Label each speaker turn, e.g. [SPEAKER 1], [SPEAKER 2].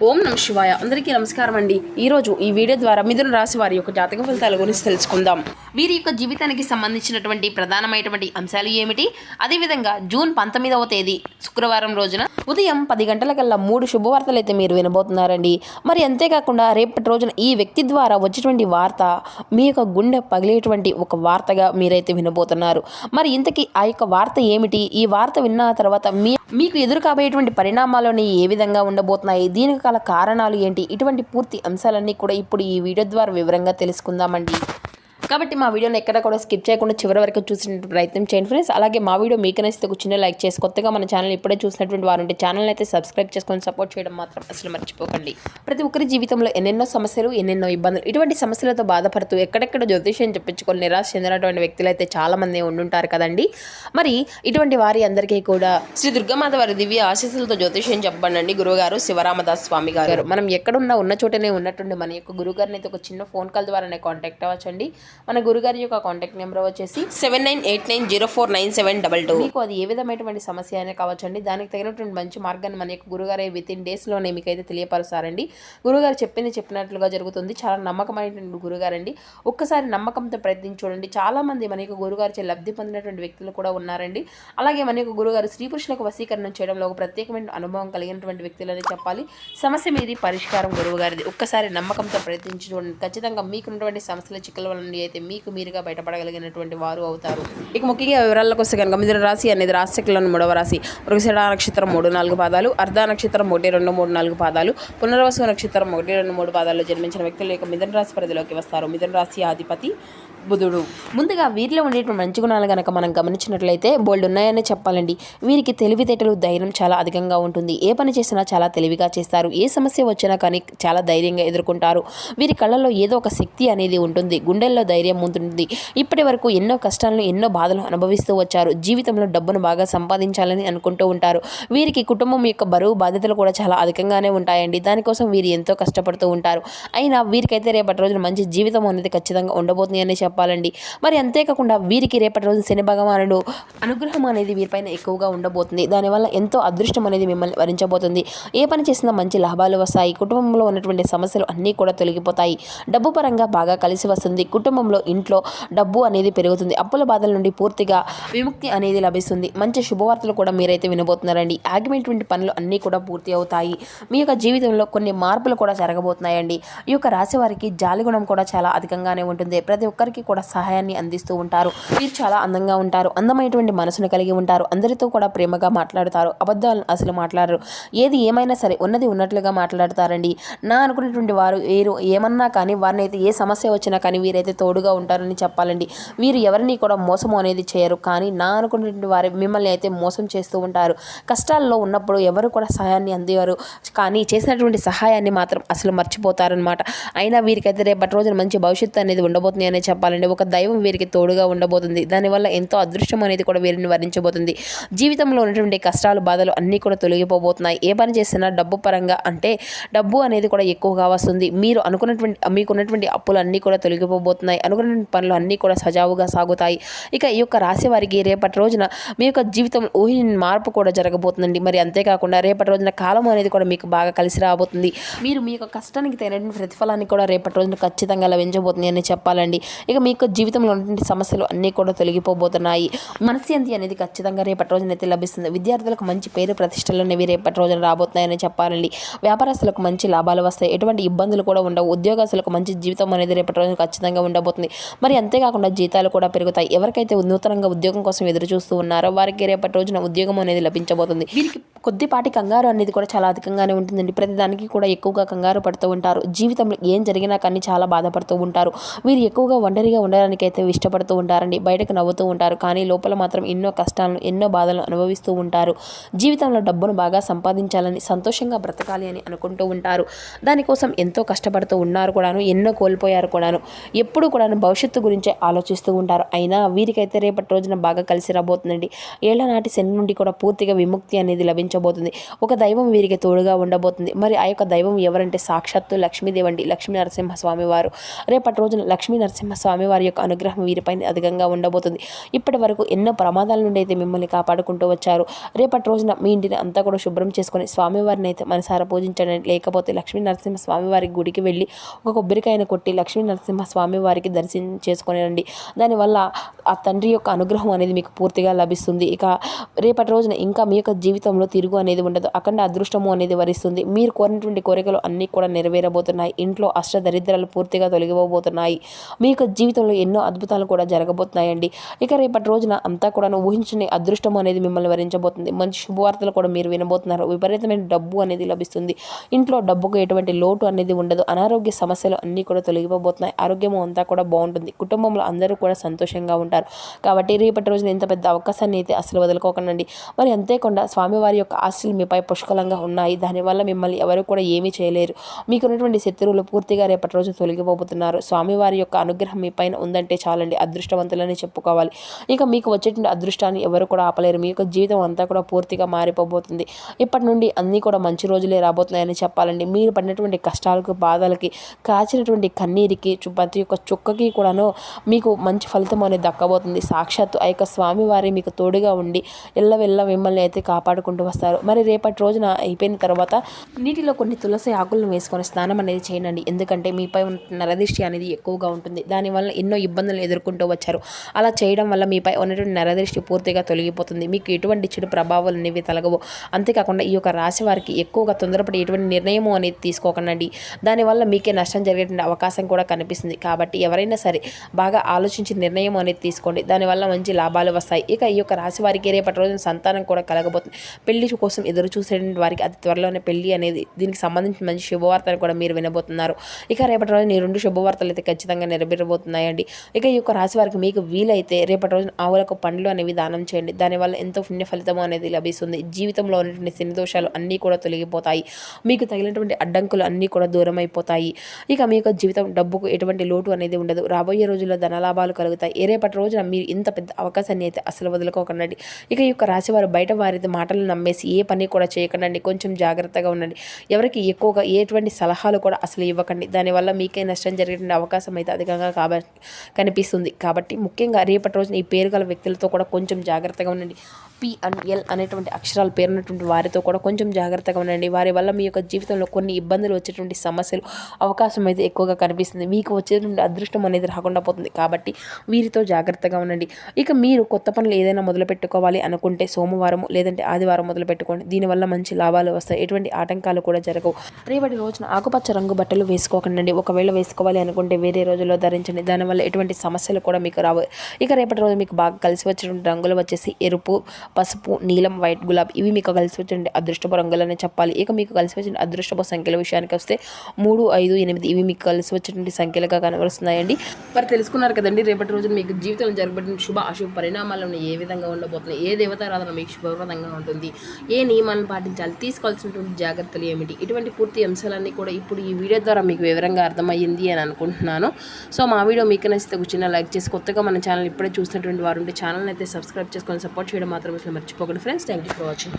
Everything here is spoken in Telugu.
[SPEAKER 1] ఓం నమ శివాయ. అందరికీ నమస్కారం అండి. ఈరోజు ఈ వీడియో ద్వారా మిథున రాశి వారి యొక్క జాతక ఫలితాల గురించి తెలుసుకుందాం. వీరి యొక్క జీవితానికి సంబంధించినటువంటి ప్రధానమైనటువంటి అంశాలు ఏమిటి, అదేవిధంగా జూన్ 19వ తేదీ శుక్రవారం రోజున ఉదయం 10 గంటలకల్లా 3 శుభవార్తలు అయితే మీరు వినబోతున్నారండి. మరి అంతేకాకుండా రేపటి రోజున ఈ వ్యక్తి ద్వారా వచ్చేటువంటి వార్త మీ యొక్క గుండె పగిలేటువంటి ఒక వార్తగా మీరైతే వినబోతున్నారు. మరి ఇంతకీ ఆ యొక్క వార్త ఏమిటి, ఈ వార్త విన్న తర్వాత మీకు ఎదురు కాబోయేటువంటి పరిణామాలని ఏ విధంగా ఉండబోతున్నాయి, దీనికి గల కారణాలు ఏంటి, ఇటువంటి పూర్తి అంశాలన్నీ కూడా ఇప్పుడు ఈ వీడియో ద్వారా వివరంగా తెలుసుకుందామండి. కాబట్టి మా వీడియోని ఎక్కడ కూడా స్కిప్ చేయకుండా చివరి వరకు చూసినటువంటి ప్రయత్నం చేయండి ఫ్రెండ్స్. అలాగే మా వీడియో మీకు నచ్చితే ఒక చిన్న లైక్ చేసి, కొత్తగా మన ఛానల్ ఇప్పుడే చూసినటువంటి వారు ఉంటే ఛానల్ అయితే సబ్స్క్రైబ్ చేసుకొని సపోర్ట్ చేయడం మాత్రం అసలు మర్చిపోకండి. ప్రతి ఒక్కరి జీవితంలో ఎన్నెన్నో సమస్యలు, ఎన్నెన్నో ఇబ్బందులు, ఇటువంటి సమస్యలతో బాధపడుతూ ఎక్కడెక్కడ జ్యోతిష్యం చెప్పించుకొని నిరాశ చెందినటువంటి వ్యక్తులు అయితే చాలా మంది ఉండుంటారు కదండి. మరి ఇటువంటి వారి అందరికీ కూడా శ్రీ దుర్గామాత వారి దివ్య ఆశీస్సులతో జ్యోతిష్యం చెప్పండి గురువుగారు శివరామదాస్ స్వామి గారు. మనం ఎక్కడున్నా ఉన్న చోటనే ఉన్నట్టుండి మన యొక్క గురుగారిని అయితే ఒక చిన్న ఫోన్ కాల్ ద్వారానే కాంటాక్ట్ అవ్వచ్చండి. మన గురుగారి యొక్క కాంటాక్ట్ నెంబర్ వచ్చేసి 7989049722. మీకు అది ఏ విధమైనటువంటి సమస్య అయినా కావచ్చండి, దానికి తగినటువంటి మంచి మార్గాన్ని మన యొక్క గురుగారే వితిన్ డేస్లోనే మీకు అయితే తెలియపరుస్తారండి. గురుగారు చెప్పినట్లుగా జరుగుతుంది. చాలా నమ్మకమైనటువంటి గురుగారండి. ఒక్కసారి నమ్మకంతో ప్రయత్నించి చూడండి. చాలా మంది మన యొక్క గురుగారిచే లబ్ధి పొందినటువంటి వ్యక్తులు కూడా ఉన్నారండి. అలాగే మన యొక్క గురుగారు స్త్రీ పురుషులకు వశీకరణ చేయడంలో ఒక ప్రత్యేకమైన అనుభవం కలిగినటువంటి వ్యక్తులని చెప్పాలి. సమస్య మీది, పరిష్కారం గురువుగారిది. ఒక్కసారి నమ్మకంతో ప్రయత్నించి చూడండి. ఖచ్చితంగా మీకున్నటువంటి సమస్యల చిక్కుల వల్ల అయితే మీకు మీరుగా బయటపడగలిగినటువంటి వారు అవుతారు. ఇక ముఖ్యంగా వివరాలకు వస్తే కనుక మిథున రాశి అనేది రాశిలోని 3వ రాశి. మృగశిర నక్షత్రం 3-4 పాదాలు, అర్ధ నక్షత్రం 1-2-3-4 పాదాలు, పునర్వసు నక్షత్రం 1-2-3 పాదాల్లో జన్మించిన వ్యక్తులు యొక్క మిథున రాశి పరిధిలోకి వస్తారు. మిథున రాశి అధిపతి బుధుడు. ముందుగా వీరిలో ఉండేటువంటి మంచి గుణాలు కనుక మనం గమనించినట్లయితే బోల్డ్ ఉన్నాయని చెప్పాలండి. వీరికి తెలివితేటలు, ధైర్యం చాలా అధికంగా ఉంటుంది. ఏ పని చేసినా చాలా తెలివిగా చేస్తారు. ఏ సమస్య వచ్చినా కానీ చాలా ధైర్యంగా ఎదుర్కొంటారు. వీరి కళ్ళల్లో ఏదో ఒక శక్తి అనేది ఉంటుంది, గుండెల్లో ధైర్యం ఉంటుంది. ఇప్పటి వరకు ఎన్నో కష్టాలను, ఎన్నో బాధలు అనుభవిస్తూ వచ్చారు. జీవితంలో డబ్బును బాగా సంపాదించాలని అనుకుంటూ ఉంటారు. వీరికి కుటుంబం యొక్క బరువు బాధ్యతలు కూడా చాలా అధికంగానే ఉంటాయండి. దానికోసం వీరు ఎంతో కష్టపడుతూ ఉంటారు. అయినా వీరికైతే రేపటి రోజున మంచి జీవితం అనేది ఖచ్చితంగా ఉండబోతుంది అని చెప్పాలండి. మరి అంతేకాకుండా వీరికి రేపటి రోజు శని భగవానుడు అనుగ్రహం అనేది వీరిపైన ఎక్కువగా ఉండబోతుంది. దానివల్ల ఎంతో అదృష్టం అనేది మిమ్మల్ని వరించబోతుంది. ఏ పని చేసినా మంచి లాభాలు వస్తాయి. కుటుంబంలో ఉన్నటువంటి సమస్యలు అన్నీ కూడా తొలగిపోతాయి. డబ్బు పరంగా బాగా కలిసి వస్తుంది. కుటుంబంలో, ఇంట్లో డబ్బు అనేది పెరుగుతుంది. అప్పుల బాధల నుండి పూర్తిగా విముక్తి అనేది లభిస్తుంది. మంచి శుభవార్తలు కూడా మీరైతే వినబోతున్నారండి. ఆగినటువంటి పనులు అన్నీ కూడా పూర్తి అవుతాయి. మీ యొక్క జీవితంలో కొన్ని మార్పులు కూడా జరగబోతున్నాయండి. ఈ యొక్క రాశి వారికి జాలి గుణం కూడా చాలా అధికంగానే ఉంటుంది. ప్రతి ఒక్కరికి కూడా సహాయాన్ని అందిస్తూ ఉంటారు. వీరు చాలా అందంగా ఉంటారు. అందమైనటువంటి మనసును కలిగి ఉంటారు. అందరితో కూడా ప్రేమగా మాట్లాడతారు. అబద్ధాలను అసలు మాట్లాడరు. ఏది ఏమైనా సరే ఉన్నది ఉన్నట్లుగా మాట్లాడతారండి. నా అనుకున్నటువంటి వారు వీరు ఏమన్నా కానీ వారిని అయితే ఏ సమస్య వచ్చినా కానీ వీరైతే తోడుగా ఉంటారని చెప్పాలండి. వీరు ఎవరిని కూడా మోసము అనేది చేయరు. కానీ నా అనుకున్నటువంటి వారు మిమ్మల్ని అయితే మోసం చేస్తూ ఉంటారు. కష్టాల్లో ఉన్నప్పుడు ఎవరు కూడా సహాయాన్ని అందేవారు, కానీ చేసినటువంటి సహాయాన్ని మాత్రం అసలు మర్చిపోతారనమాట. అయినా వీరికైతే రేపటి రోజున మంచి భవిష్యత్తు అనేది ఉండబోతుంది అనే చెప్పాలండి. ఒక దైవం వీరికి తోడుగా ఉండబోతుంది. దానివల్ల ఎంతో అదృష్టం అనేది కూడా వీరిని వరించబోతుంది. జీవితంలో ఉన్నటువంటి కష్టాలు, బాధలు అన్నీ కూడా తొలగిపోబోతున్నాయి. ఏ పని చేసినా డబ్బు పరంగా అంటే డబ్బు అనేది కూడా ఎక్కువగా వస్తుంది. మీకున్నటువంటి అప్పులు అన్నీ కూడా తొలగిపోబోతున్నాయి. అనుకున్నటువంటి పనులు అన్నీ కూడా సజావుగా సాగుతాయి. ఇక ఈ యొక్క రాశి వారికి రేపటి రోజున మీ యొక్క జీవితం ఊహించిన మార్పు కూడా జరగబోతుందండి. మరి అంతేకాకుండా రేపటి రోజున కాలం అనేది కూడా మీకు బాగా కలిసి రాబోతుంది. మీరు మీ యొక్క కష్టానికి తగినటువంటి ప్రతిఫలాన్ని కూడా రేపటి రోజున ఖచ్చితంగా లభించబోతుంది అని చెప్పాలండి. ఇక మీ యొక్క జీవితంలో ఉన్నటువంటి సమస్యలు అన్నీ కూడా తొలగిపోబోతున్నాయి. మనశ్శాంతి అనేది ఖచ్చితంగా రేపటి రోజున అయితే లభిస్తుంది. విద్యార్థులకు మంచి పేరు ప్రతిష్టలు అనేవి రేపటి రోజున రాబోతున్నాయని చెప్పాలండి. వ్యాపారస్తులకు మంచి లాభాలు వస్తాయి. ఎటువంటి ఇబ్బందులు కూడా ఉండవు. ఉద్యోగస్తులకు మంచి జీవితం అనేది రేపటి రోజున ఖచ్చితంగా ఉండబోతుంది. మరి అంతేకాకుండా జీతాలు కూడా పెరుగుతాయి. ఎవరికైతే నూతనంగా ఉద్యోగం కోసం ఎదురు చూస్తూ ఉన్నారో వారికి రేపటి రోజున ఉద్యోగం అనేది లభించబోతుంది. వీరికి కొద్దిపాటి కంగారు అనేది కూడా చాలా అధికంగానే ఉంటుందండి. ప్రతిదానికి కూడా ఎక్కువగా కంగారు పడుతూ ఉంటారు. జీవితంలో ఏం జరిగినా కానీ చాలా బాధపడుతూ ఉంటారు. వీరు ఎక్కువగా ఒంటరిగా ఉండడానికి అయితే ఇష్టపడుతూ ఉంటారండి. బయటకు నవ్వుతూ ఉంటారు. కానీ లోపల మాత్రం ఎన్నో కష్టాలను, ఎన్నో బాధలను అనుభవిస్తూ ఉంటారు. జీవితంలో డబ్బును బాగా సంపాదించాలని, సంతోషంగా బ్రతకాలి అని అనుకుంటూ ఉంటారు. దానికోసం ఎంతో కష్టపడుతూ ఉన్నారు కూడాను, ఎన్నో కోల్పోయారు కూడాను. ఎప్పుడు కూడాను భవిష్యత్తు గురించే ఆలోచిస్తూ ఉంటారు. అయినా వీరికైతే రేపటి రోజున బాగా కలిసి రాబోతుందండి. ఏళ్ల నాటి శని నుండి కూడా పూర్తిగా విముక్తి అనేది లభించబోతుంది. లభించబోతుంది. ఒక దైవం వీరికి తోడుగా ఉండబోతుంది. మరి ఆ యొక్క దైవం ఎవరంటే సాక్షాత్తు లక్ష్మీదేవి అండి, లక్ష్మీ నరసింహస్వామి వారు. రేపటి రోజున లక్ష్మీ నరసింహస్వామి వారి యొక్క అనుగ్రహం వీరిపైన అధికంగా ఉండబోతుంది. ఇప్పటి వరకు ఎన్నో ప్రమాదాల నుండి అయితే మిమ్మల్ని కాపాడుకుంటూ వచ్చారు. రేపటి రోజున మీ ఇంటిని అంతా కూడా శుభ్రం చేసుకొని స్వామివారిని అయితే మనసారా పూజించండి. లేకపోతే లక్ష్మీ నరసింహ స్వామి వారి గుడికి వెళ్ళి ఒక కొబ్బరికాయను కొట్టి లక్ష్మీ నరసింహ స్వామి వారికి దర్శనం చేసుకొని రండి. దానివల్ల ఆ తండ్రి యొక్క అనుగ్రహం అనేది మీకు పూర్తిగా లభిస్తుంది. ఇక రేపటి రోజున ఇంకా మీ యొక్క జీవితంలో తిరుగు అనేది ఉండదు. అఖండ అదృష్టము అనేది వరిస్తుంది. మీరు కోరినటువంటి కోరికలు అన్నీ కూడా నెరవేరబోతున్నాయి. ఇంట్లో అష్టదరిద్రాలు పూర్తిగా తొలగిపోబోతున్నాయి. మీ యొక్క జీవితంలో ఎన్నో అద్భుతాలు కూడా జరగబోతున్నాయండి. ఇక రేపటి రోజున అంతా కూడా ఊహించని అదృష్టం అనేది మిమ్మల్ని వరించబోతుంది. మంచి శుభవార్తలు కూడా మీరు వినబోతున్నారు. విపరీతమైన డబ్బు అనేది లభిస్తుంది. ఇంట్లో డబ్బుకు ఎటువంటి లోటు అనేది ఉండదు. అనారోగ్య సమస్యలు అన్నీ కూడా తొలగిపోబోతున్నాయి. ఆరోగ్యము అంతా కూడా బాగుంటుంది. కుటుంబంలో అందరూ కూడా సంతోషంగా ఉంటారు. కాబట్టి రేపటి రోజున ఇంత పెద్ద అవకాశాన్ని అయితే అసలు వదులుకోకండి. మరి అంతేకాకుండా స్వామివారి యొక్క ఆశలు మీపై పుష్కలంగా ఉన్నాయి. దానివల్ల మిమ్మల్ని ఎవరు కూడా ఏమీ చేయలేరు. మీకున్నటువంటి శత్రువులు పూర్తిగా రేపటి రోజు తొలగిపోబోతున్నారు. స్వామివారి యొక్క అనుగ్రహం మీ పైన ఉందంటే చాలండి, అదృష్టవంతులని చెప్పుకోవాలి. ఇక మీకు వచ్చేటువంటి అదృష్టాన్ని ఎవరు కూడా ఆపలేరు. మీ యొక్క జీవితం అంతా కూడా పూర్తిగా మారిపోబోతుంది. ఇప్పటి నుండి అన్నీ కూడా మంచి రోజులే రాబోతున్నాయని చెప్పాలండి. మీరు పడినటువంటి కష్టాలకు, బాధలకి, కాచినటువంటి కన్నీరికి, ప్రతి ఒక్క చుక్కకి కూడాను మీకు మంచి ఫలితం అనేది దక్కబోతుంది. సాక్షాత్తు ఆ యొక్క స్వామివారి మీకు తోడుగా ఉండి ఎల్లవెల్ల మిమ్మల్ని అయితే కాపాడుకుంటూ వస్తారు. మరి రేపటి రోజున అయిపోయిన తర్వాత నీటిలో కొన్ని తులసి ఆకులను వేసుకొని స్నానం అనేది చేయండి. ఎందుకంటే మీపై ఉన్న నరదృష్టి అనేది ఎక్కువగా ఉంటుంది. దానివల్ల ఎన్నో ఇబ్బందులు ఎదుర్కొంటూ వచ్చారు. అలా చేయడం వల్ల మీపై ఉన్నటువంటి నరదృష్టి పూర్తిగా తొలగిపోతుంది. మీకు ఎటువంటి చెడు ప్రభావాలు అనేవి తొలగవు. అంతేకాకుండా ఈ యొక్క రాశి వారికి ఎక్కువగా తొందరపడి ఎటువంటి నిర్ణయము అనేది తీసుకోకండి. దానివల్ల మీకే నష్టం జరిగేటువంటి అవకాశం కూడా కనిపిస్తుంది. కాబట్టి ఎవరైనా సరే బాగా ఆలోచించి నిర్ణయం అనేది తీసుకోండి. దానివల్ల మంచి లాభాలు వస్తాయి. ఇక ఈ యొక్క రాశి వారికి రేపటి రోజున సంతానం కూడా కలగబోతుంది. పెళ్లి కోసం ఎదురు చూసేటువంటి వారికి అతి త్వరలోనే పెళ్లి అనేది, దీనికి సంబంధించిన మంచి శుభవార్తలు కూడా మీరు వినబోతున్నారు. ఇక రేపటి రోజున ఈ 2 శుభవార్తలు అయితే ఖచ్చితంగా నెరవేరబోతున్నాయండి. ఇక ఈ యొక్క రాశి వారికి మీకు వీలైతే రేపటి రోజున ఆవులకు పండ్లు అనేవి దానం చేయండి. దానివల్ల ఎంతో పుణ్య ఫలితం అనేది లభిస్తుంది. జీవితంలో ఉన్నటువంటి శని దోషాలు అన్నీ కూడా తొలగిపోతాయి. మీకు తగిలినటువంటి అడ్డంకులు అన్నీ కూడా దూరం అయిపోతాయి. ఇక మీ యొక్క జీవితం డబ్బుకు ఎటువంటి లోటు అనేది ఉండదు. రాబోయే రోజుల్లో ధనలాభాలు కలుగుతాయి. రేపటి రోజున మీరు ఇంత పెద్ద అవకాశాన్ని అయితే అసలు వదులుకోకండి. ఇక ఈ యొక్క రాశి వారు బయట వారి మాటలు నమ్మేసి ఏ పని కూడా చేయకండి. కొంచెం జాగ్రత్తగా ఉండండి. ఎవరికి ఎక్కువగా ఎటువంటి సలహాలు కూడా అసలు ఇవ్వకండి. దానివల్ల మీకే నష్టం జరిగే అవకాశం అయితే అధికంగా కనిపిస్తుంది. కాబట్టి ముఖ్యంగా రేపటి రోజున ఈ పేరు గల వ్యక్తులతో కూడా కొంచెం జాగ్రత్తగా ఉండండి. P&L అనేటువంటి అక్షరాలు పేరున్నటువంటి వారితో కూడా కొంచెం జాగ్రత్తగా ఉండండి. వారి వల్ల మీ యొక్క జీవితంలో కొన్ని ఇబ్బందులు వచ్చేటువంటి సమస్యలు అవకాశం అయితే ఎక్కువగా కనిపిస్తుంది. మీకు వచ్చేటువంటి అదృష్టం అనేది రాకుండా పోతుంది. కాబట్టి వీరితో జాగ్రత్తగా ఉండండి. ఇక మీరు కొత్త పనులు ఏదైనా మొదలు పెట్టుకోవాలి అనుకుంటే సోమవారం లేదంటే ఆదివారం మొదలు పెట్టుకోండి. దీనివల్ల మంచి లాభాలు వస్తాయి. ఎటువంటి ఆటంకాలు కూడా జరగవు. రేపటి రోజున ఆకుపచ్చ రంగు బట్టలు వేసుకోకండి. ఒకవేళ వేసుకోవాలి అనుకుంటే వేరే రోజుల్లో ధరించండి. దానివల్ల ఎటువంటి సమస్యలు కూడా మీకు రావు. ఇక రేపటి రోజు మీకు బాగా కలిసి వచ్చినటువంటి రంగులు వచ్చేసి ఎరుపు, పసుపు, నీలం, వైట్, గులాబీ ఇవి మీకు కలిసి వచ్చిన అదృష్టపు రంగులనే చెప్పాలి. ఇక మీకు కలిసి వచ్చిన అదృష్టపు సంఖ్యల విషయానికి వస్తే 3, 5, 8 ఇవి మీకు కలిసి వచ్చినటువంటి సంఖ్యలుగా కనబరుస్తున్నాయండి. మరి తెలుసుకున్నారు కదండి, రేపటి రోజున మీకు జీవితంలో జరగబడిన శుభ అశుభ పరిణామాలను ఏ విధంగా ఉండబోతున్నాయి, ఏ దేవతారాధన మీకు శుభప్రదంగా ఉంటుంది, ఏ నియమాలను పాటించాలి, తీసుకోవాల్సినటువంటి జాగ్రత్తలు ఏమిటి, ఇటువంటి పూర్తి అంశాలన్నీ కూడా ఇప్పుడు ఈ వీడియో ద్వారా మీకు వివరంగా అర్థమయ్యింది అని అనుకుంటున్నాను. సో మా వీడియో మీకు నచ్చితే ఒక చిన్న లైక్ చేసి, కొత్తగా మన ఛానల్ ఇప్పుడే చూసినటువంటి వారు ఉంటే ఛానల్ అయితే సబ్స్క్రైబ్ చేసుకొని సపోర్ట్ చేయడం మాత్రం మర్చిపోకండి friends. Thank you for watching.